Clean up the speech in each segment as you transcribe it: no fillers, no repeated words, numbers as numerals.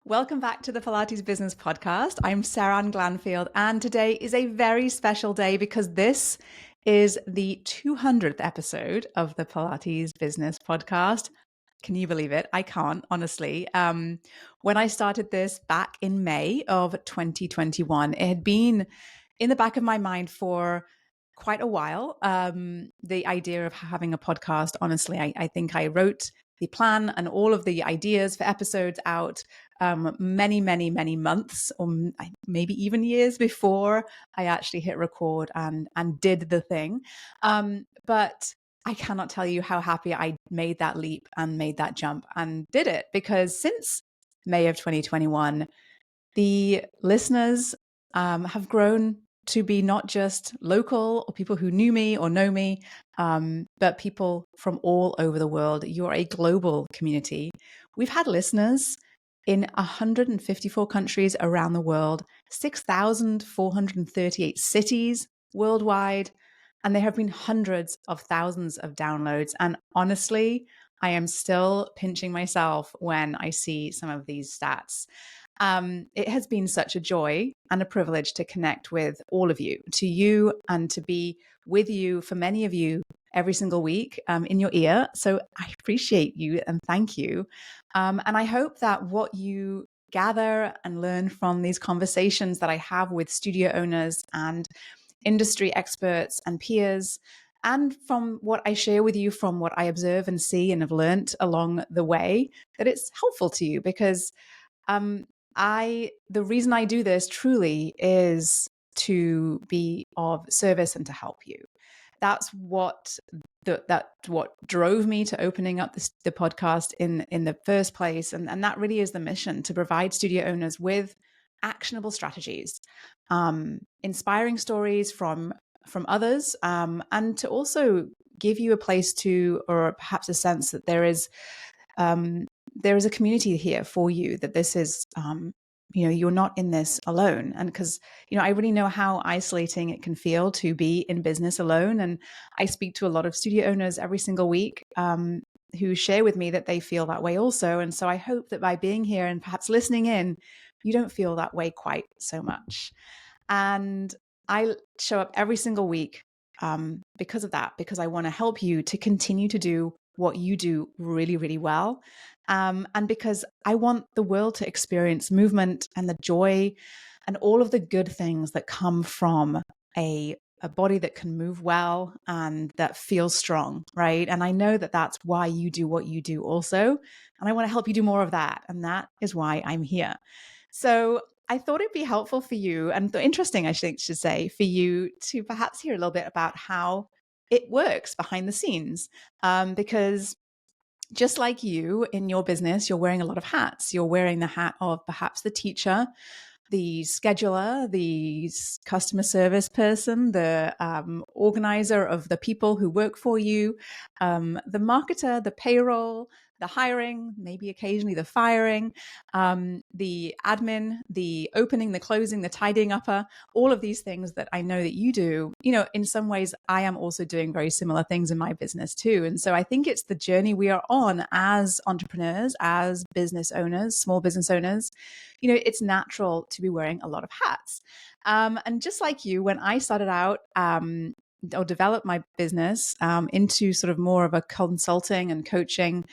Welcome back to the Pilates Business Podcast. I'm Seran Glanfield, and today is a very special day because this is the 200th episode of the Pilates Business Podcast. Can you believe it? I can't, honestly. When I started this back in May of 2021, it had been in the back of my mind for quite a while. The idea of having a podcast, honestly, I think I wrote the plan and all of the ideas for episodes out many months or maybe even years before I actually hit record and did the thing. But I cannot tell you how happy I made that leap and made that jump and did it, because since May of 2021, the listeners have grown to be not just local or people who knew me or know me, but people from all over the world. You're a global community. We've had listeners in 154 countries around the world, 6,438 cities worldwide, and there have been hundreds of thousands of downloads. And honestly, I am still pinching myself when I see some of these stats. It has been such a joy and a privilege to connect with all of you, to you, and to be with you, for many of you, every single week in your ear. So I appreciate you and thank you. And I hope that what you gather and learn from these conversations that I have with studio owners and industry experts and peers, and from what I share with you, from what I observe and see and have learned along the way, that it's helpful to you, because the reason I do this truly is to be of service and to help you. That's what drove me to opening up the podcast in the first place, and that really is the mission: to provide studio owners with actionable strategies, inspiring stories from others, and to also give you a place to, or perhaps a sense that there is a community here for you, that this is, you're not in this alone. And because, I really know how isolating it can feel to be in business alone. And I speak to a lot of studio owners every single week who share with me that they feel that way also. And so I hope that by being here and perhaps listening in, you don't feel that way quite so much. And I show up every single week because of that, because I want to help you to continue to do what you do really, really well. And because I want the world to experience movement and the joy and all of the good things that come from a body that can move well and that feels strong, right? And I know that that's why you do what you do also. And I want to help you do more of that. And that is why I'm here. So I thought it'd be helpful for you, and interesting, I think, should say, for you to perhaps hear a little bit about how it works behind the scenes. Because just like you in your business, you're wearing a lot of hats. You're wearing the hat of perhaps the teacher, the scheduler, the customer service person, the organizer of the people who work for you, the marketer, the payroll, the hiring, maybe occasionally the firing, the admin, the opening, the closing, the tidying up, all of these things that I know that you do. In some ways, I am also doing very similar things in my business too. And so I think it's the journey we are on as entrepreneurs, as business owners, small business owners. It's natural to be wearing a lot of hats. And just like you, when I started out, or developed my business into sort of more of a consulting and coaching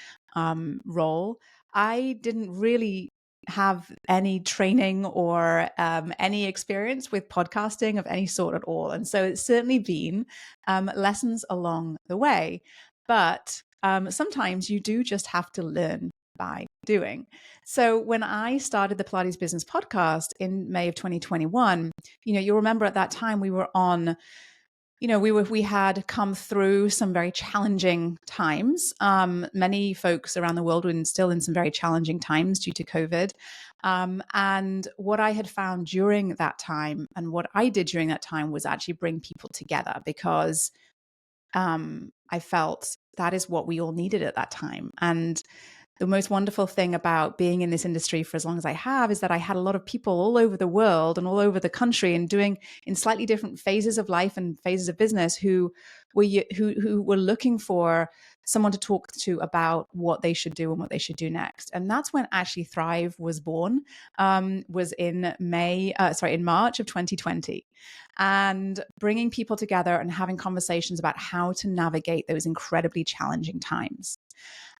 role, I didn't really have any training or any experience with podcasting of any sort at all. And so it's certainly been lessons along the way. But sometimes you do just have to learn by doing. So when I started the Pilates Business Podcast in May of 2021, you'll remember at that time we were on, we had come through some very challenging times. Many folks around the world were still in some very challenging times due to COVID. And what I had found during that time, and what I did during that time, was actually bring people together, because I felt that is what we all needed at that time. And the most wonderful thing about being in this industry for as long as I have is that I had a lot of people all over the world and all over the country, and doing in slightly different phases of life and phases of business, who were looking for someone to talk to about what they should do and what they should do next. And that's when actually Thrive was born, was in March of 2020. And bringing people together and having conversations about how to navigate those incredibly challenging times.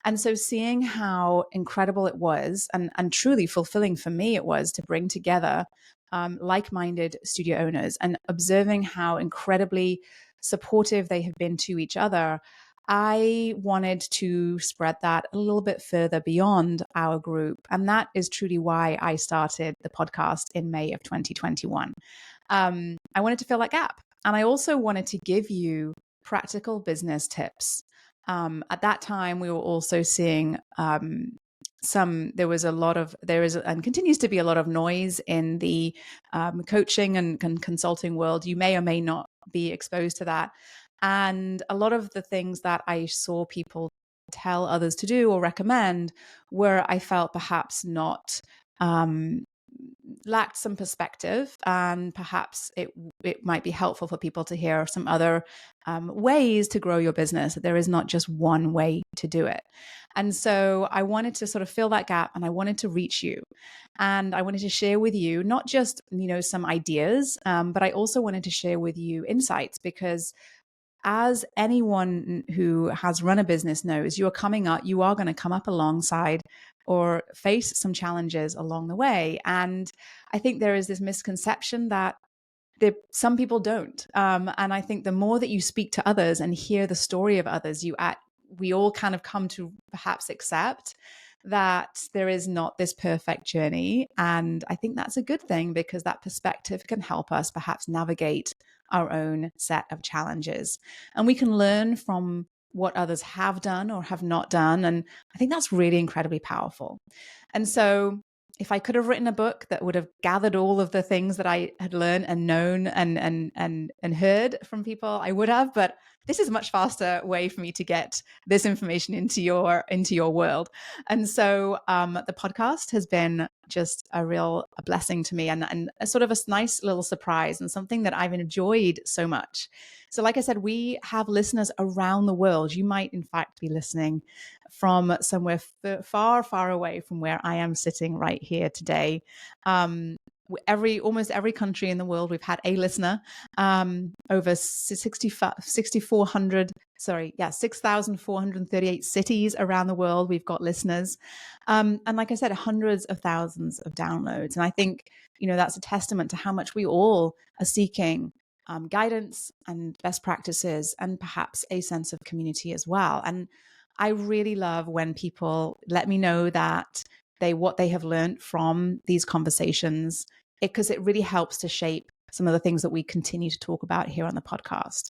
And so seeing how incredible it was and truly fulfilling for me it was to bring together like-minded studio owners and observing how incredibly supportive they have been to each other, I wanted to spread that a little bit further beyond our group. And that is truly why I started the podcast in May of 2021. I wanted to fill that gap. And I also wanted to give you practical business tips. At that time, we were also seeing there is and continues to be a lot of noise in the coaching and consulting world. You may or may not be exposed to that. And a lot of the things that I saw people tell others to do or recommend were, I felt, perhaps not lacked some perspective, and perhaps it might be helpful for people to hear some other ways to grow your business. There is not just one way to do it. And so I wanted to sort of fill that gap, and I wanted to reach you, and I wanted to share with you not just some ideas, but I also wanted to share with you insights, because as anyone who has run a business knows, you are going to come up alongside or face some challenges along the way. And I think there is this misconception that some people don't. And I think the more that you speak to others and hear the story of others, we all kind of come to perhaps accept that there is not this perfect journey. And I think that's a good thing, because that perspective can help us perhaps navigate our own set of challenges. And we can learn from what others have done or have not done. And I think that's really incredibly powerful. And so if I could have written a book that would have gathered all of the things that I had learned and known and heard from people, I would have. But this is a much faster way for me to get this information into your world. And so the podcast has been just a blessing to me, and a sort of a nice little surprise, and something that I've enjoyed so much. So like I said, we have listeners around the world. You might in fact be listening from somewhere far, far away from where I am sitting right here today. Almost every country in the world, we've had a listener. Over 6,438 cities around the world, we've got listeners. And like I said, hundreds of thousands of downloads. And I think, that's a testament to how much we all are seeking guidance and best practices, and perhaps a sense of community as well. And I really love when people let me know that what they have learned from these conversations, because it really helps to shape some of the things that we continue to talk about here on the podcast.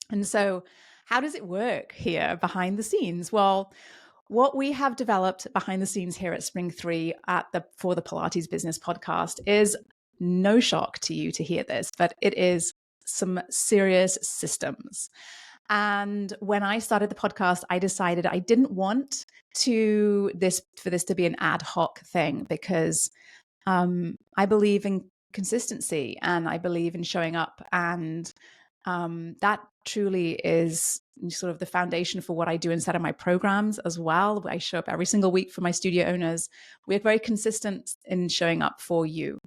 And so how does it work here behind the scenes? Well, what we have developed behind the scenes here at Spring 3 for the Pilates Business Podcast is no shock to you to hear this, but it is some serious systems. And when I started the podcast, I decided I didn't want for this to be an ad hoc thing, because I believe in consistency, and I believe in showing up, and that truly is sort of the foundation for what I do inside of my programs as well. I show up every single week for my studio owners. We're very consistent in showing up for you.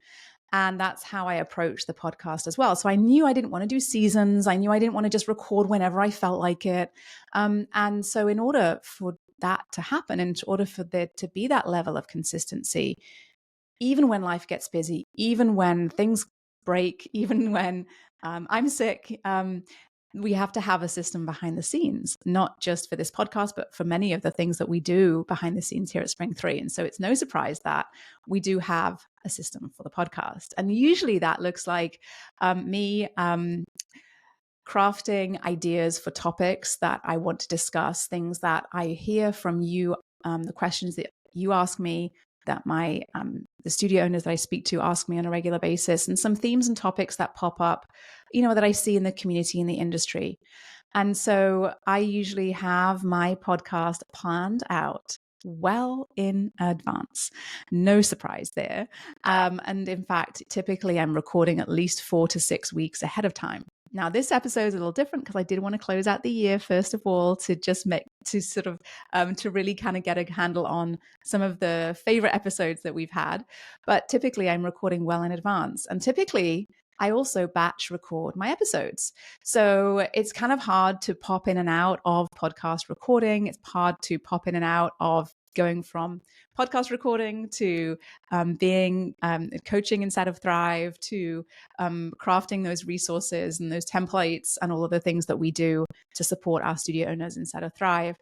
And that's how I approach the podcast as well. So I knew I didn't want to do seasons. I knew I didn't want to just record whenever I felt like it. And so in order for that to happen, in order for there to be that level of consistency, even when life gets busy, even when things break, even when I'm sick, we have to have a system behind the scenes, not just for this podcast, but for many of the things that we do behind the scenes here at Spring 3. And so it's no surprise that we do have a system for the podcast. And usually that looks like me crafting ideas for topics that I want to discuss, things that I hear from you, the questions that you ask me, that the studio owners that I speak to ask me on a regular basis, and some themes and topics that pop up, that I see in the community, in the industry. And so I usually have my podcast planned out well in advance. No surprise there. And in fact, typically I'm recording at least 4 to 6 weeks ahead of time. Now, this episode is a little different because I did want to close out the year, first of all, to just to really kind of get a handle on some of the favorite episodes that we've had. But typically, I'm recording well in advance. And typically, I also batch record my episodes. So it's kind of hard to pop in and out of podcast recording. It's hard to pop in and out of going from podcast recording to being coaching inside of Thrive, to crafting those resources and those templates and all of the things that we do to support our studio owners inside of Thrive.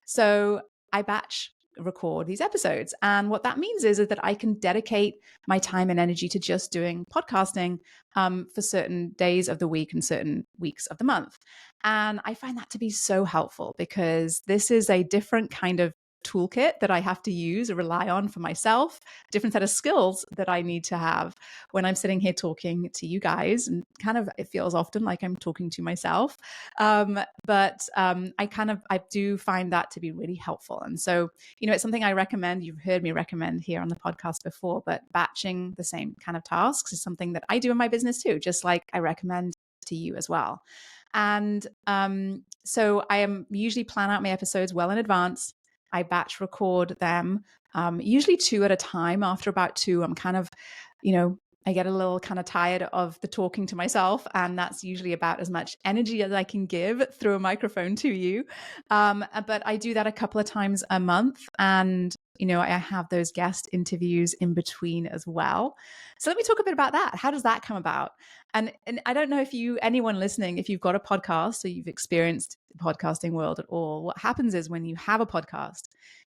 So I batch record these episodes. And what that means is that I can dedicate my time and energy to just doing podcasting for certain days of the week and certain weeks of the month. And I find that to be so helpful because this is a different kind of toolkit that I have to use or rely on for myself, different set of skills that I need to have when I'm sitting here talking to you guys. And kind of, it feels often like I'm talking to myself. But I do find that to be really helpful. And so, it's something I recommend. You've heard me recommend here on the podcast before, but batching the same kind of tasks is something that I do in my business too, just like I recommend to you as well. And so I am usually plan out my episodes well in advance. I batch record them, usually 2 at a time. After about 2, I'm kind of, I get a little kind of tired of the talking to myself, and that's usually about as much energy as I can give through a microphone to you. But I do that a couple of times a month, and I have those guest interviews in between as well. So let me talk a bit about that. How does that come about? And I don't know if anyone listening, if you've got a podcast or you've experienced the podcasting world at all, what happens is when you have a podcast,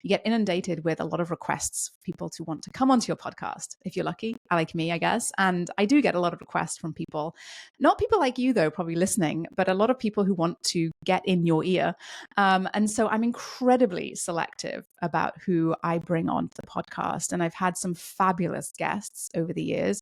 you get inundated with a lot of requests for people to want to come onto your podcast. If you're lucky, like me, I guess. And I do get a lot of requests from people, not people like you though, probably listening, but a lot of people who want to get in your ear. And so I'm incredibly selective about who I bring onto the podcast. And I've had some fabulous guests over the years.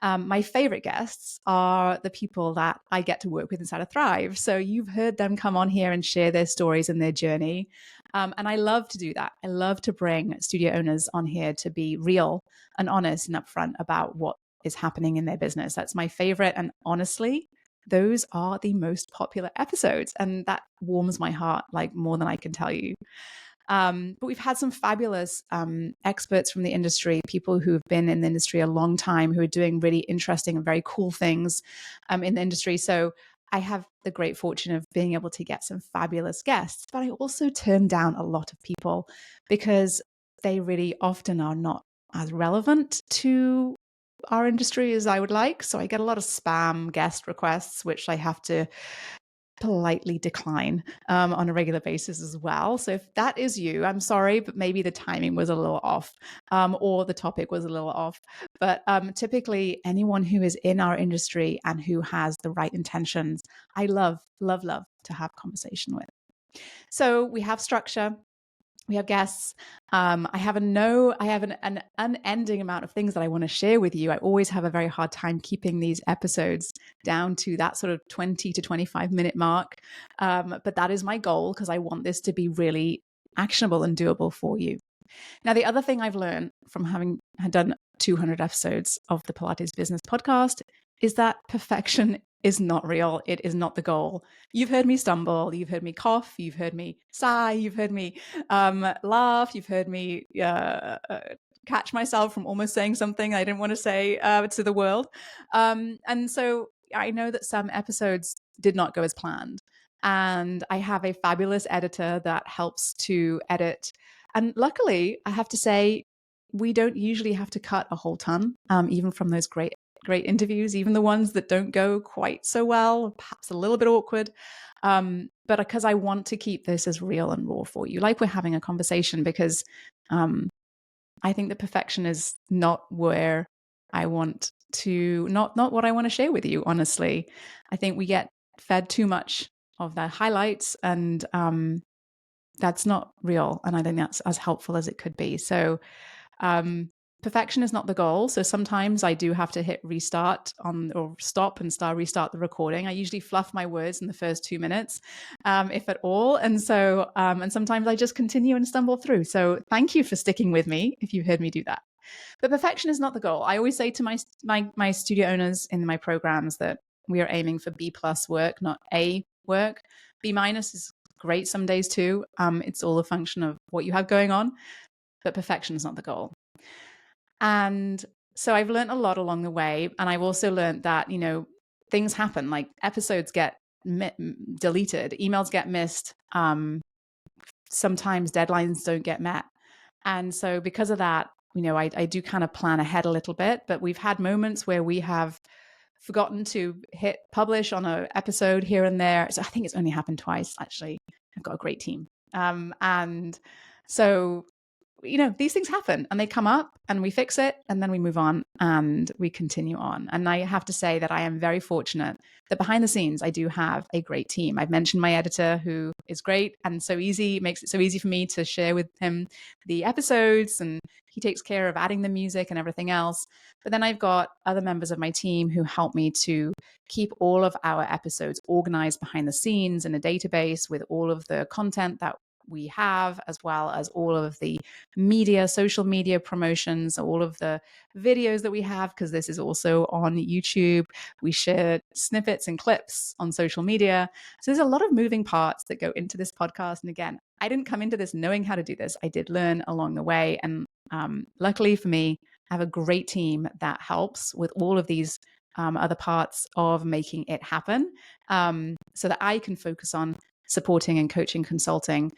My favorite guests are the people that I get to work with inside of Thrive. So you've heard them come on here and share their stories and their journey. And I love to do that. I love to bring studio owners on here to be real and honest and upfront about what is happening in their business. That's my favorite. And honestly, those are the most popular episodes. And that warms my heart like more than I can tell you. But we've had some fabulous experts from the industry, people who have been in the industry a long time, who are doing really interesting and very cool things in the industry. So I have the great fortune of being able to get some fabulous guests, but I also turn down a lot of people because they really often are not as relevant to our industry as I would like. So I get a lot of spam guest requests, which I have to politely decline on a regular basis as well. So if that is you, I'm sorry, but maybe the timing was a little off or the topic was a little off. But typically anyone who is in our industry and who has the right intentions, I love to have conversation with. So we have structure. We have guests. I have an unending amount of things that I want to share with you. I always have a very hard time keeping these episodes down to that sort of 20 to 25 minute mark. But that is my goal because I want this to be really actionable and doable for you. Now, the other thing I've learned from having done 200 episodes of the Pilates Business Podcast is that perfection is not real. It is not the goal. You've heard me stumble. You've heard me cough. You've heard me sigh. You've heard me laugh. You've heard me catch myself from almost saying something I didn't want to say to the world. And so I know that some episodes did not go as planned. And I have a fabulous editor that helps to edit. And luckily, I have to say, we don't usually have to cut a whole ton, even from those great interviews, even the ones that don't go quite so well, perhaps a little bit awkward. But because I want to keep this as real and raw for you, like we're having a conversation, because I think that perfection is not where I want to, not what I want to share with you, honestly. I think we get fed too much of the highlights, and that's not real. And I think that's as helpful as it could be. So perfection is not the goal. So sometimes I do have to hit restart or stop and restart the recording. I usually fluff my words in the first 2 minutes, if at all. And so, and sometimes I just continue and stumble through. So thank you for sticking with me if you've heard me do that. But perfection is not the goal. I always say to my studio owners in my programs that we are aiming for B plus work, not A work. B minus is great some days too. It's all a function of what you have going on, but perfection is not the goal. And so I've learned a lot along the way. And I've also learned that, things happen, like episodes get deleted, emails get missed. Sometimes deadlines don't get met. And so because of that, I do kind of plan ahead a little bit, but we've had moments where we have forgotten to hit publish on an episode here and there. So I think it's only happened twice, actually. I've got a great team. And so, these things happen and they come up and we fix it and then we move on and we continue on. And I have to say that I am very fortunate that behind the scenes, I do have a great team. I've mentioned my editor who is great and makes it so easy for me to share with him the episodes, and he takes care of adding the music and everything else. But then I've got other members of my team who help me to keep all of our episodes organized behind the scenes in a database with all of the content that we have, as well as all of the social media promotions, all of the videos that we have, because this is also on YouTube. We share snippets and clips on social media. So there's a lot of moving parts that go into this podcast. And again, I didn't come into this knowing how to do this. I did learn along the way. And luckily for me, I have a great team that helps with all of these other parts of making it happen, so that I can focus on supporting and coaching, consulting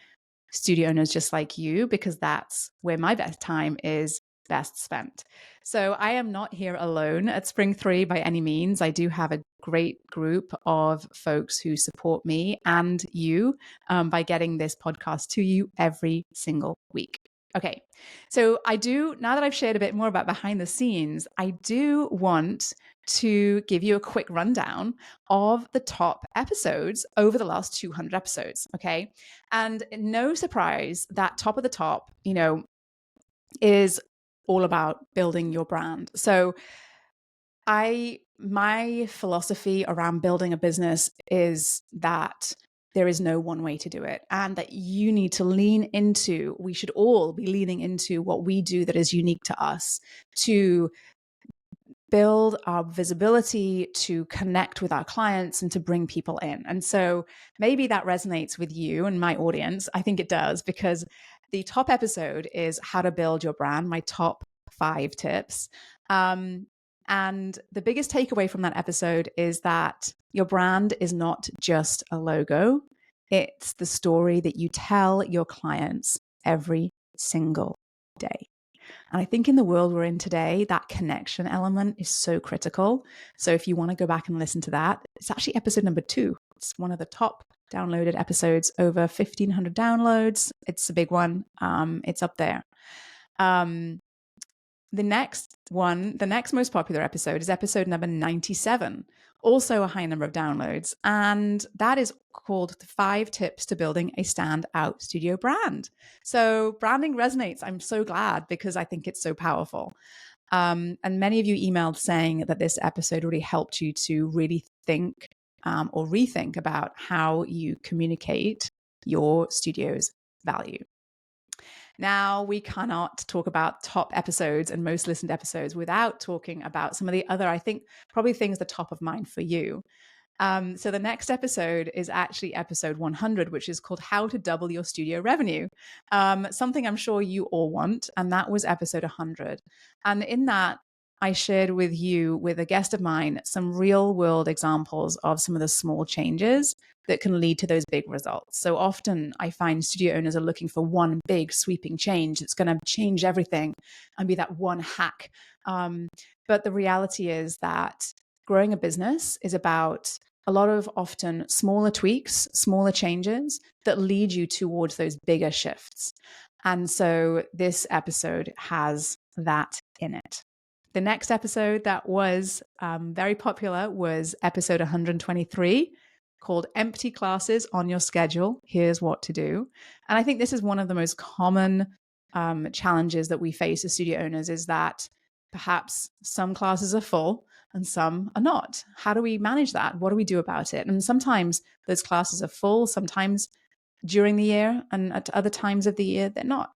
studio owners just like you, because that's where my best time is best spent. So I am not here alone at Spring 3 by any means. I do have a great group of folks who support me and you by getting this podcast to you every single week. Okay, so now that I've shared a bit more about behind the scenes, I do want to give you a quick rundown of the top episodes over the last 200 episodes, okay? And no surprise, that top of the top, is all about building your brand. So my philosophy around building a business is that there is no one way to do it, and that you need to we should all be leaning into what we do that is unique to us, to build our visibility, to connect with our clients, and to bring people in. And so maybe that resonates with you and my audience. I think it does, because the top episode is how to build your brand, my top 5 tips. And the biggest takeaway from that episode is that your brand is not just a logo. It's the story that you tell your clients every single day. And I think in the world we're in today, that connection element is so critical. So if you want to go back and listen to that, it's actually episode number 2. It's one of the top downloaded episodes, over 1,500 downloads. It's a big one. It's up there. The next most popular episode is episode number 97, also a high number of downloads. And that is called 5 Tips to Building a Standout Studio Brand. So branding resonates. I'm so glad, because I think it's so powerful. And many of you emailed saying that this episode really helped you to really think or rethink about how you communicate your studio's value. Now, we cannot talk about top episodes and most listened episodes without talking about some of the other, I think, probably things that are top of mind for you. So the next episode is actually episode 100, which is called How to Double Your Studio Revenue. Something I'm sure you all want. And that was episode 100. And in that, I shared with you, with a guest of mine, some real world examples of some of the small changes that can lead to those big results. So often I find studio owners are looking for one big sweeping change that's going to change everything and be that one hack. But the reality is that growing a business is about a lot of often smaller tweaks, smaller changes that lead you towards those bigger shifts. And so this episode has that in it. The next episode that was very popular was episode 123, called Empty Classes on Your Schedule. Here's what to do. And I think this is one of the most common challenges that we face as studio owners, is that perhaps some classes are full and some are not. How do we manage that? What do we do about it? And sometimes those classes are full, sometimes during the year, and at other times of the year, they're not.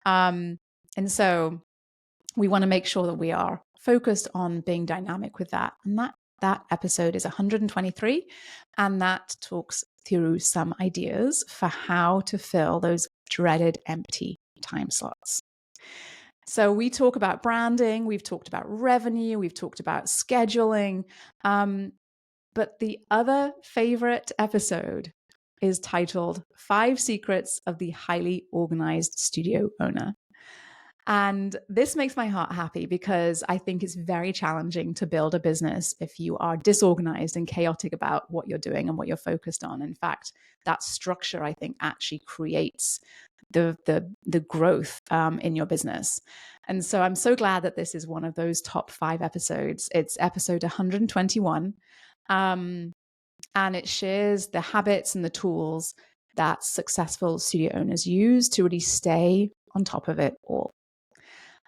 And so we want to make sure that we are focused on being dynamic with that. And that That episode is 123, and that talks through some ideas for how to fill those dreaded empty time slots. So we talk about branding, we've talked about revenue, we've talked about scheduling, but the other favorite episode is titled 5 Secrets of the Highly Organized Studio Owner. And this makes my heart happy because I think it's very challenging to build a business if you are disorganized and chaotic about what you're doing and what you're focused on. In fact, that structure, I think, actually creates the growth in your business. And so I'm so glad that this is one of those top 5 episodes. It's episode 121. And it shares the habits and the tools that successful studio owners use to really stay on top of it all.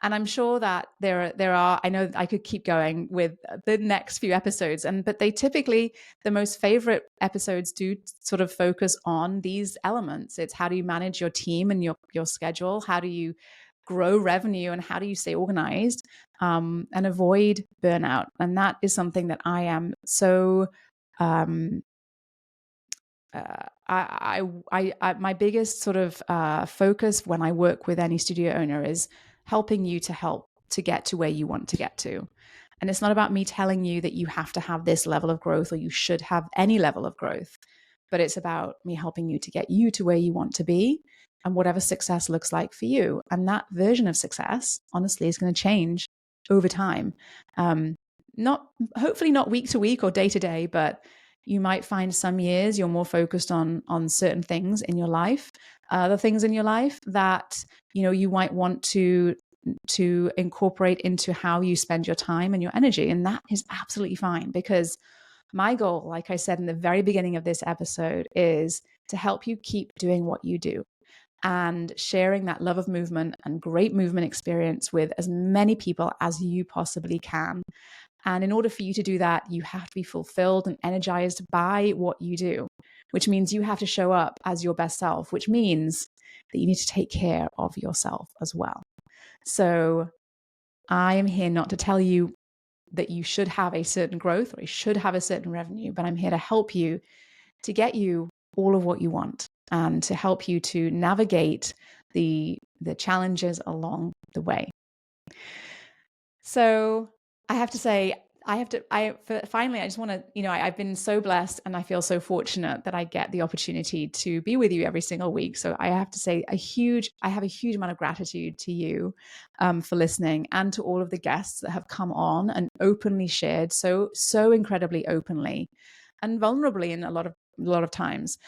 And I'm sure that there are, I know I could keep going with the next few episodes, but they typically, the most favorite episodes do sort of focus on these elements. It's how do you manage your team and your schedule? How do you grow revenue, and how do you stay organized and avoid burnout? And that is something that I am so my biggest sort of focus when I work with any studio owner is helping you to get to where you want to get to. And it's not about me telling you that you have to have this level of growth or you should have any level of growth, but it's about me helping you to get you to where you want to be and whatever success looks like for you. And that version of success, honestly, is going to change over time. Hopefully not week to week or day to day, but you might find some years you're more focused on certain things in your life, other things in your life that, you know, you might want to incorporate into how you spend your time and your energy. And that is absolutely fine, because my goal, like I said in the very beginning of this episode, is to help you keep doing what you do and sharing that love of movement and great movement experience with as many people as you possibly can. And in order for you to do that, you have to be fulfilled and energized by what you do, which means you have to show up as your best self, which means that you need to take care of yourself as well. So I am here not to tell you that you should have a certain growth or you should have a certain revenue, but I'm here to help you to get you all of what you want and to help you to navigate the challenges along the way. So I have to say, finally, I just want to, I've been so blessed and I feel so fortunate that I get the opportunity to be with you every single week. So I have to say I have a huge amount of gratitude to you for listening, and to all of the guests that have come on and openly shared so incredibly openly and vulnerably in a lot of times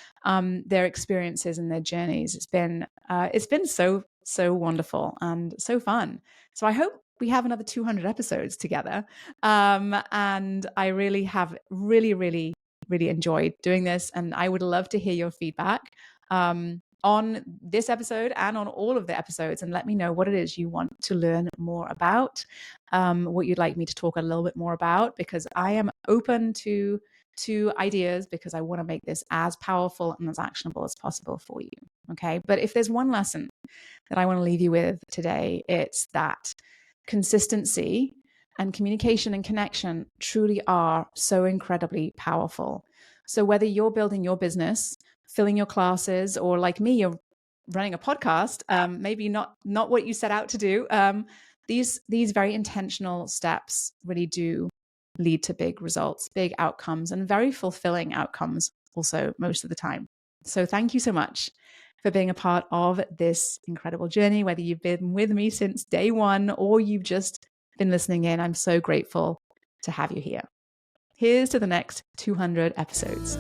their experiences and their journeys. It's been so wonderful and so fun. So I hope we have another 200 episodes together. And I really have really enjoyed doing this. And I would love to hear your feedback on this episode and on all of the episodes, and let me know what it is you want to learn more about, what you'd like me to talk a little bit more about, because I am open to ideas, because I want to make this as powerful and as actionable as possible for you. Okay. But if there's one lesson that I want to leave you with today, it's that consistency and communication and connection truly are so incredibly powerful. So whether you're building your business, filling your classes, or like me, you're running a podcast, maybe not what you set out to do, these very intentional steps really do lead to big results, big outcomes, and very fulfilling outcomes also most of the time. So thank you so much for being a part of this incredible journey, whether you've been with me since day one or you've just been listening in. I'm so grateful to have you here. Here's to the next 200 episodes.